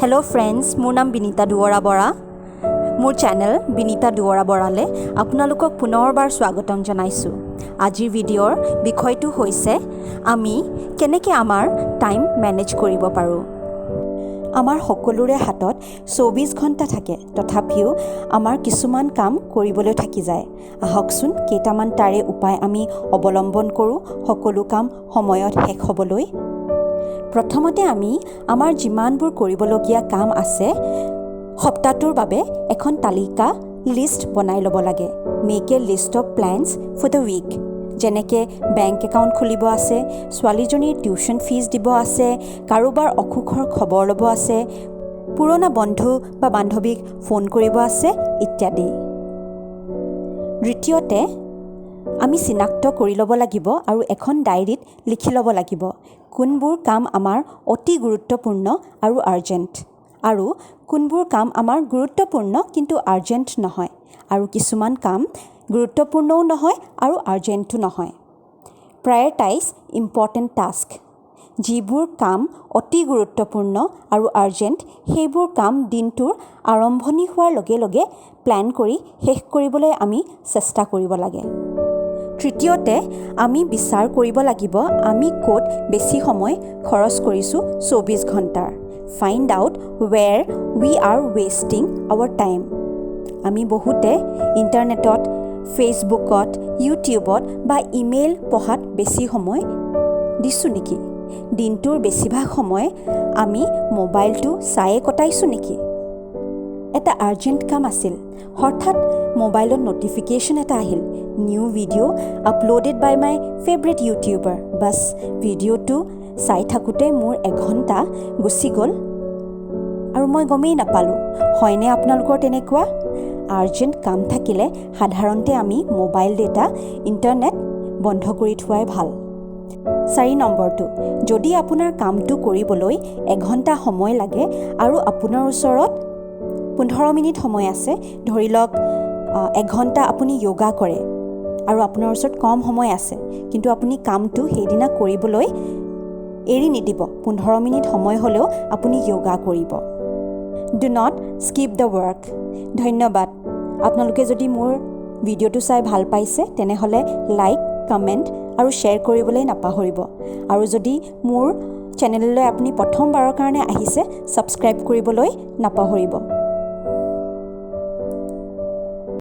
Hello' friends, মোৰ নাম বিনীতা দুৱৰা বৰা। মোৰ চেনেল বিনীতা দুৱৰা বৰালে আপোনালোকক পুনৰবাৰ স্বাগতম জনাইছোঁ। আজিৰ ভিডিঅ'ৰ বিষয়টো হৈছে আমি কেনেকৈ আমাৰ টাইম মেনেজ কৰিব পাৰোঁ। আমাৰ সকলোৰে হাতত 24 ঘণ্টা থাকে, তথাপিও আমাৰ কিছুমান কাম কৰিবলৈ থাকি যায়। আহকচোন কেইটামান তাৰে উপায় আমি অৱলম্বন কৰোঁ সকলো কাম সময়ত শেষ হ'বলৈ। প্ৰথমতে আমি আমাৰ যিমানবোৰ কৰিবলগীয়া কাম আছে সপ্তাহটোৰ বাবে এখন তালিকা লিষ্ট বনাই ল'ব লাগে। Make a list of plans for the week. যেনেকৈ বেংক একাউণ্ট খুলিব আছে, ছোৱালীজনীৰ টিউশ্যন ফিজ দিব আছে, কাৰোবাৰ অসুখৰ খবৰ ল'ব আছে, পুৰণা বন্ধু বা বান্ধৱীক ফোন কৰিব আছে ইত্যাদি। দ্বিতীয়তে আমি চিনাক্ত কৰি ল'ব লাগিব আৰু এখন ডায়েৰীত লিখি ল'ব লাগিব কোনবোৰ কাম আমাৰ অতি গুৰুত্বপূৰ্ণ আৰু আৰ্জেণ্ট, আৰু কোনবোৰ কাম আমাৰ গুৰুত্বপূৰ্ণ কিন্তু আৰ্জেণ্ট নহয়, আৰু কিছুমান কাম গুৰুত্বপূৰ্ণও নহয় আৰু আৰ্জেণ্টো নহয়। Prioritise important task. যিবোৰ কাম অতি গুৰুত্বপূৰ্ণ আৰু আৰ্জেণ্ট সেইবোৰ কাম দিনটোৰ আৰম্ভণি হোৱাৰ লগে লগে প্লেন কৰি শেষ কৰিবলৈ আমি চেষ্টা কৰিব লাগে। তৃতীয়তে আমি বিচাৰ কৰিব লাগিব আমি ক'ত বেছি সময় খৰচ কৰিছোঁ 24 ঘণ্টাৰ। Find out where we are wasting our time. আমি বহুতে ইণ্টাৰনেটত, ফেচবুকত, ইউটিউবত বা ইমেইল পঢ়াত বেছি সময় দিছোঁ নেকি? দিনটোৰ বেছিভাগ সময় আমি মোবাইলটো চায়ে কটাইছোঁ নেকি? এটা আৰ্জেণ্ট কাম আছিল, হঠাৎ মোবাইলত ন'টিফিকেশ্যন এটা আহিল, new video' uploaded by my favourite YouTuber. বাছ ভিডিঅ'টো চাই থাকোঁতে মোৰ এঘণ্টা গুচি গ'ল আৰু মই গমেই নাপালোঁ। হয়নে আপোনালোকৰ তেনেকুৱা? আৰ্জেণ্ট কাম থাকিলে সাধাৰণতে আমি মোবাইল ডেটা, ইণ্টাৰনেট বন্ধ কৰি থোৱাই ভাল। 4 নম্বৰটো, যদি আপোনাৰ কামটো কৰিবলৈ এঘণ্টা সময় লাগে আৰু আপোনাৰ ওচৰত 15 মিনিট সময় আছে, ধৰি লওক এঘণ্টা আপুনি য়োগা কৰে আৰু আপোনাৰ ওচৰত কম সময় আছে, কিন্তু আপুনি কামটো সেইদিনা কৰিবলৈ এৰি নিদিব। 15 মিনিট সময় হ'লেও আপুনি য়োগা কৰিব। Do not skip the work. ধন্যবাদ। আপোনালোকে যদি মোৰ ভিডিঅ'টো চাই ভাল পাইছে তেনেহ'লে লাইক, কমেণ্ট আৰু শ্বেয়াৰ কৰিবলৈ নাপাহৰিব। আৰু যদি মোৰ চেনেললৈ আপুনি প্ৰথমবাৰৰ কাৰণে আহিছে ছাবস্ক্ৰাইব কৰিবলৈ নাপাহৰিব।